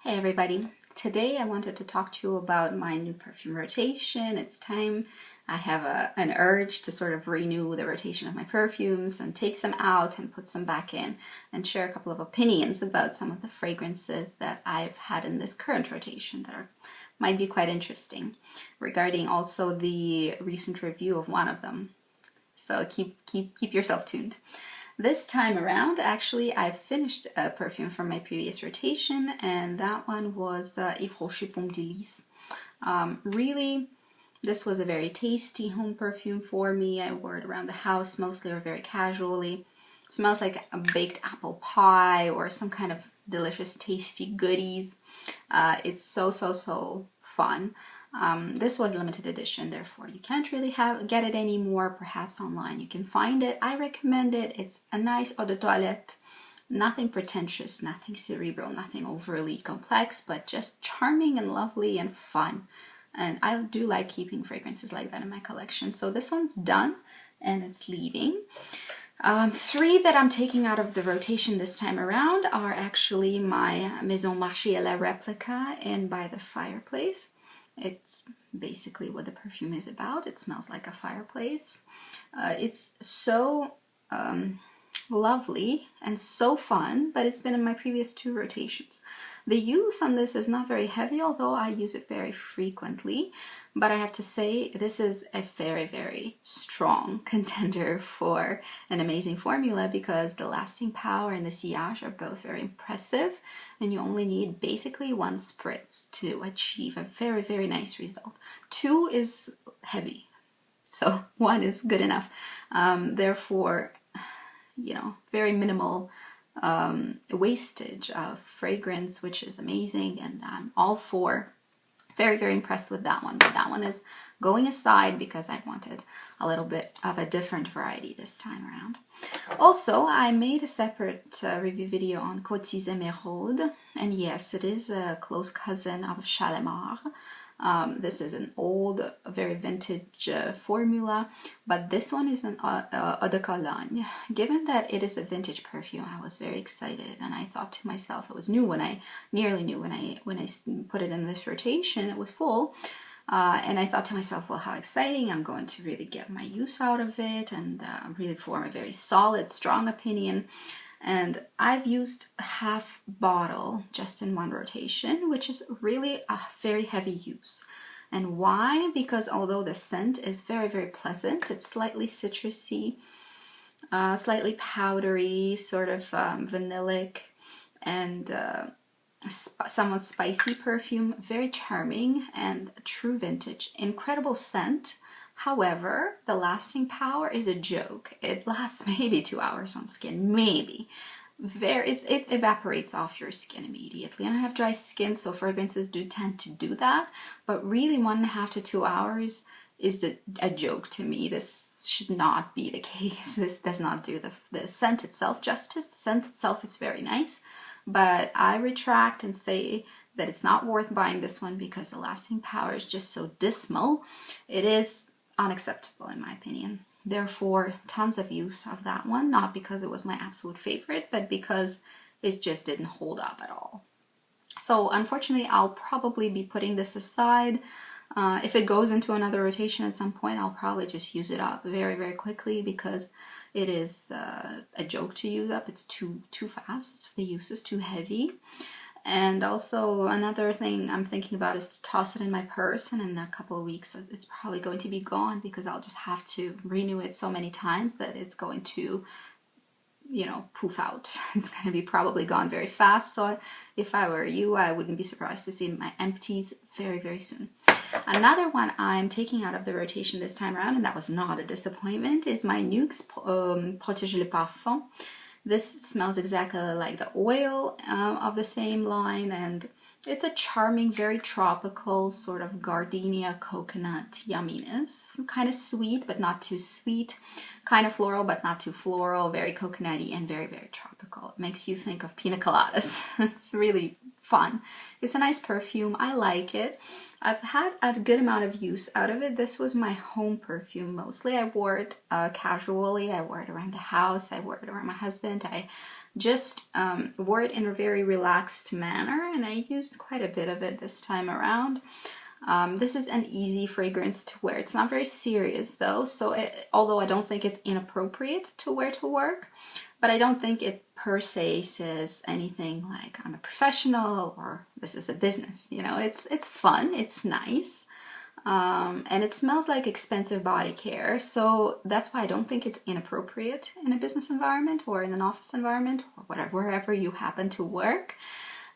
Hey everybody, today I wanted to talk to you about my new perfume rotation. It's time. I have an urge to sort of renew the rotation of my perfumes and take some out and put some back in and share a couple of opinions about some of the fragrances that I've had in this current rotation that might be quite interesting, regarding also the recent review of one of them. So keep yourself tuned. This time around, actually, I finished a perfume from my previous rotation, and that one was Yves Rocher Pomme d'Elise. Really, this was a very tasty home perfume for me. I wore it around the house mostly or very casually. It smells like a baked apple pie or some kind of delicious, tasty goodies. It's so fun. This was limited edition, therefore you can't really get it anymore. Perhaps online you can find it. I recommend it. It's a nice eau de toilette, nothing pretentious, nothing cerebral, nothing overly complex, but just charming and lovely and fun. And I do like keeping fragrances like that in my collection. So this one's done and it's leaving. Three that I'm taking out of the rotation this time around are actually my Maison Marché à la Replica in By the Fireplace. It's basically what the perfume is about. It smells like a fireplace. It's so lovely and so fun, but it's been in my previous two rotations. The use on this is not very heavy, although I use it very frequently. But I have to say, this is a very strong contender for an amazing formula because the lasting power and the sillage are both very impressive, and you only need basically one spritz to achieve a very nice result. Two is heavy, so one is good enough. Therefore, you know, very minimal wastage of fragrance, which is amazing, and I'm all for. Very impressed with that one, but that one is going aside because I wanted a little bit of a different variety this time around. Also, I made a separate review video on Cotis Emeraude, and yes, it is a close cousin of Shalimar. This is an old, very vintage formula, but this one is an eau de cologne. Given that it is a vintage perfume, I was very excited, and I thought to myself, it was new when I nearly knew when I put it in this rotation. It was full, and I thought to myself, well, how exciting! I'm going to really get my use out of it and really form a very solid, strong opinion. And I've used half bottle just in one rotation, which is really a very heavy use. And why? Because although the scent is very pleasant, it's slightly citrusy, slightly powdery, sort of vanillic, and somewhat spicy perfume, very charming and true vintage. Incredible scent. However, the lasting power is a joke. It lasts maybe 2 hours on skin, maybe. It evaporates off your skin immediately. And I have dry skin, so fragrances do tend to do that. But really, 1.5 to 2 hours is a joke to me. This should not be the case. This does not do the scent itself justice. The scent itself is very nice, but I retract and say that it's not worth buying this one because the lasting power is just so dismal. It is unacceptable in my opinion. Therefore, tons of use of that one, not because it was my absolute favorite, but because it just didn't hold up at all. So unfortunately, I'll probably be putting this aside. If it goes into another rotation at some point, I'll probably just use it up very quickly because it is a joke to use up. It's too fast. The use is too heavy. And also another thing I'm thinking about is to toss it in my purse, and in a couple of weeks it's probably going to be gone because I'll just have to renew it so many times that it's going to, you know, poof out. It's going to be probably gone very fast. So if I were you, I wouldn't be surprised to see my empties very soon. Another one I'm taking out of the rotation this time around, and that was not a disappointment, is my Nuxe Protège le Parfum. This smells exactly like the oil of the same line, and it's a charming, very tropical sort of gardenia coconut yumminess. Kind of sweet, but not too sweet. Kind of floral, but not too floral. Very coconutty and very tropical. It makes you think of pina coladas. It's really fun. It's a nice perfume. I like it. I've had a good amount of use out of it. This was my home perfume mostly. I wore it casually. I wore it around the house. I wore it around my husband. I just wore it in a very relaxed manner, and I used quite a bit of it this time around. This is an easy fragrance to wear. It's not very serious though, so although I don't think it's inappropriate to wear to work, but I don't think it per se says anything like I'm a professional or this is a business. You know, it's fun, it's nice, and it smells like expensive body care. So that's why I don't think it's inappropriate in a business environment or in an office environment or whatever, wherever you happen to work.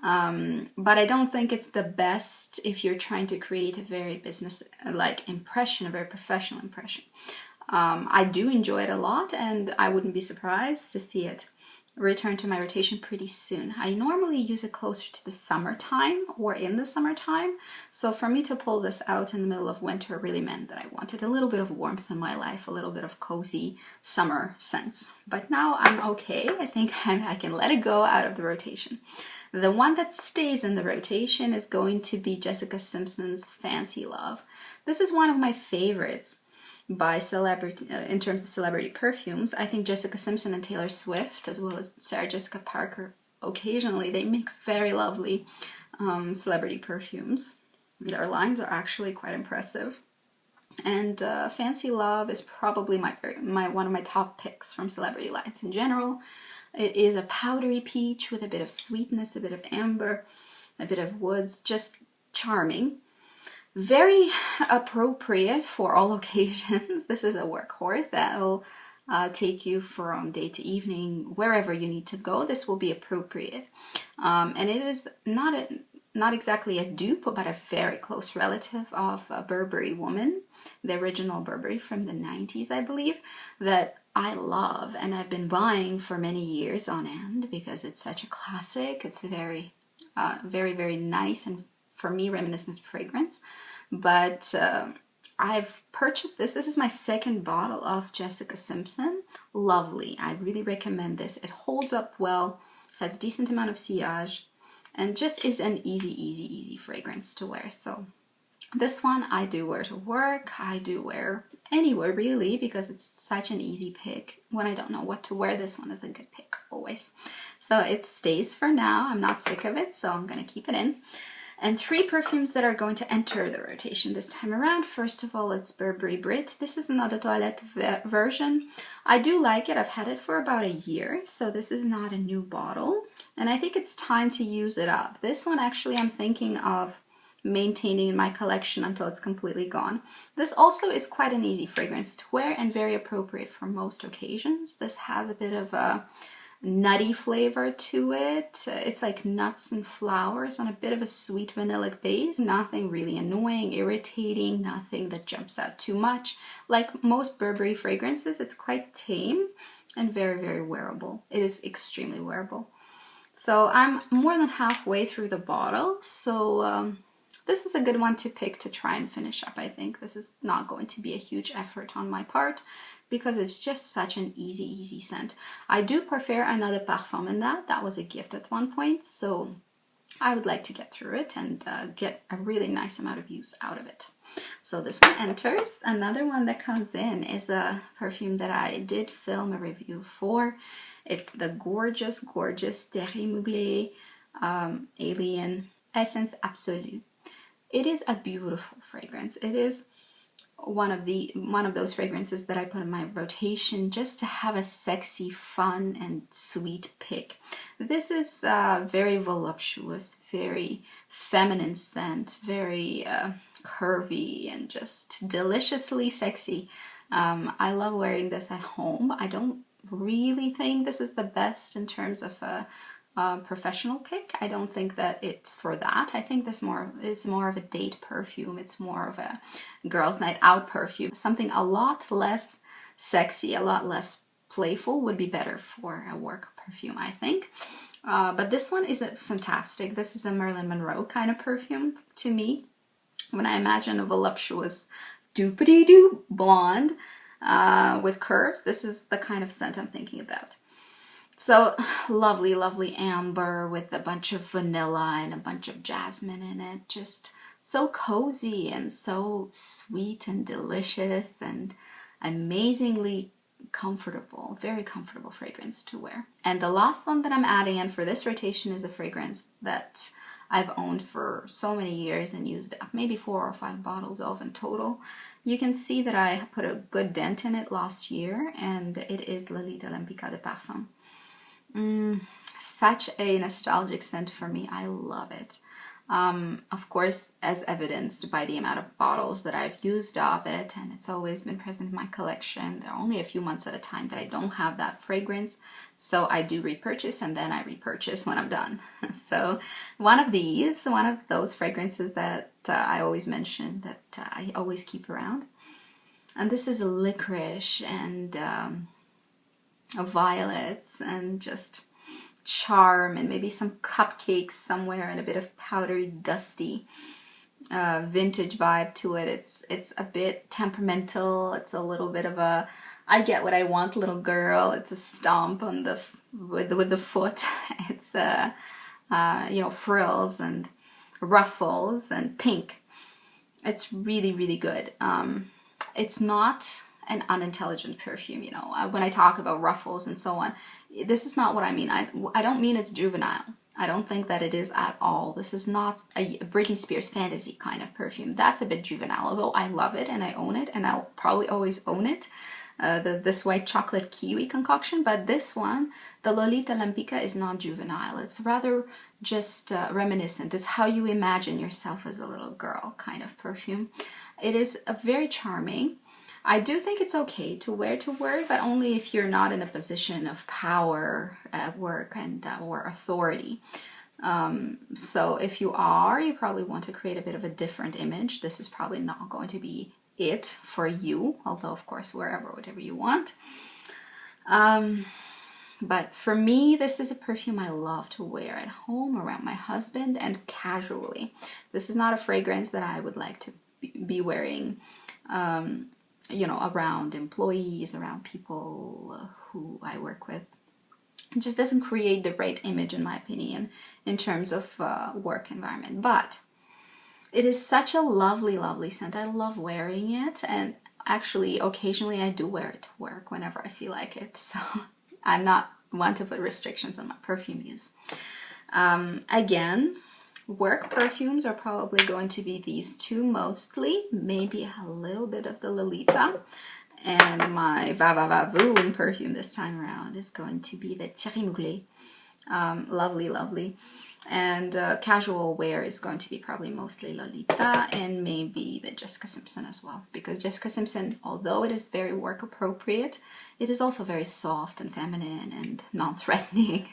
But I don't think it's the best if you're trying to create a very business-like impression, a very professional impression. I do enjoy it a lot, and I wouldn't be surprised to see it return to my rotation pretty soon. I normally use it closer to the summertime or in the summertime, so for me to pull this out in the middle of winter really meant that I wanted a little bit of warmth in my life, a little bit of cozy summer scents. But now I'm okay. I think I can let it go out of the rotation. The one that stays in the rotation is going to be Jessica Simpson's Fancy Love. This is one of my favorites by celebrity in terms of celebrity perfumes. I think Jessica Simpson and Taylor Swift, as well as Sarah Jessica Parker, occasionally they make very lovely celebrity perfumes. Their lines are actually quite impressive. And Fancy Love is probably one of my top picks from celebrity lines in general. It is a powdery peach with a bit of sweetness, a bit of amber, a bit of woods, just charming. Very appropriate for all occasions. This is a workhorse that will take you from day to evening, wherever you need to go. This will be appropriate. And it is not exactly a dupe, but a very close relative of a Burberry woman, the original Burberry from the 90s, I believe, that I love and I've been buying for many years on end because it's such a classic. It's a very, very nice and, for me, reminiscent fragrance. But I've purchased this. This is my second bottle of Jessica Simpson. Lovely. I really recommend this. It holds up well, has a decent amount of sillage, and just is an easy fragrance to wear. So this one I do wear to work. I do wear anywhere really because it's such an easy pick. When I don't know what to wear, this one is a good pick always. So it stays for now. I'm not sick of it, so I'm going to keep it in. And 3 perfumes that are going to enter the rotation this time around. First of all, it's Burberry Brit. This is not a toilette version. I do like it. I've had it for about a year, so this is not a new bottle. And I think it's time to use it up. This one actually I'm thinking of maintaining in my collection until it's completely gone. This also is quite an easy fragrance to wear and very appropriate for most occasions. This has a bit of a nutty flavor to it. It's like nuts and flowers on a bit of a sweet vanillic base. Nothing really annoying, irritating, nothing that jumps out too much. Like most Burberry fragrances, it's quite tame and very wearable. It is extremely wearable. So I'm more than halfway through the bottle, so this is a good one to pick to try and finish up. I think this is not going to be a huge effort on my part because it's just such an easy scent. I do prefer another Parfum in that. That was a gift at one point, so I would like to get through it and get a really nice amount of use out of it. So this one enters. Another one that comes in is a perfume that I did film a review for. It's the gorgeous Thierry Mugler Alien Essence Absolue. It is a beautiful fragrance. It is one of those fragrances that I put in my rotation just to have a sexy, fun, and sweet pick. This is very voluptuous, very feminine scent, very curvy, and just deliciously sexy. I love wearing this at home. I don't really think this is the best in terms of a professional pick. I don't think that it's for that. I think this is more of a date perfume. It's more of a girls' night out perfume. Something a lot less sexy, a lot less playful would be better for a work perfume, I think. But this one is fantastic. This is a Marilyn Monroe kind of perfume to me. When I imagine a voluptuous doopity-doo blonde with curves, this is the kind of scent I'm thinking about. So lovely amber with a bunch of vanilla and a bunch of jasmine in it. Just so cozy and so sweet and delicious and amazingly comfortable, very comfortable fragrance to wear. And the last one that I'm adding in for this rotation is a fragrance that I've owned for so many years and used maybe 4 or 5 bottles of in total. You can see that I put a good dent in it last year, and it is Lolita Lempika de Parfum. Such a nostalgic scent for me. I love it. Of course, as evidenced by the amount of bottles that I've used of it, and it's always been present in my collection. There are only a few months at a time that I don't have that fragrance, so I do repurchase, and then I repurchase when I'm done. So one of those fragrances that I always mention, that I always keep around, and this is licorice and violets and just charm and maybe some cupcakes somewhere and a bit of powdery, dusty vintage vibe to it. It's a bit temperamental. It's a little bit of a I get what I want little girl. It's a stomp on the with the foot. It's you know, frills and ruffles and pink. It's really, really good. It's not an unintelligent perfume, you know. When I talk about ruffles and so on, this is not what I mean. I don't mean it's juvenile. I don't think that it is at all. This is not a Britney Spears fantasy kind of perfume. That's a bit juvenile, although I love it and I own it, and I'll probably always own it. This white chocolate kiwi concoction, but this one, the Lolita Lempika, is not juvenile. It's rather just reminiscent. It's how you imagine yourself as a little girl kind of perfume. It is very charming. I do think it's okay to wear to work, but only if you're not in a position of power at work and or authority. So if you are, you probably want to create a bit of a different image. This is probably not going to be it for you, although of course whatever you want. But for me, this is a perfume I love to wear at home, around my husband, and casually. This is not a fragrance that I would like to be wearing you know, around employees, around people who I work with. It just doesn't create the right image, in my opinion, in terms of work environment. But it is such a lovely, lovely scent. I love wearing it, and actually, occasionally I do wear it to work whenever I feel like it. So I'm not one to put restrictions on my perfume use. Again, work perfumes are probably going to be these two mostly, maybe a little bit of the Lolita, and my Va Va Va Voom perfume this time around is going to be the Thierry Mugler. Lovely, lovely. And casual wear is going to be probably mostly Lolita and maybe the Jessica Simpson as well, because Jessica Simpson, although it is very work appropriate, it is also very soft and feminine and non-threatening.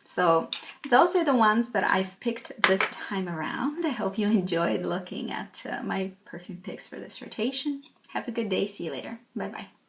So those are the ones that I've picked this time around. I hope you enjoyed looking at my perfume picks for this rotation. Have a good day. See you later. Bye-bye.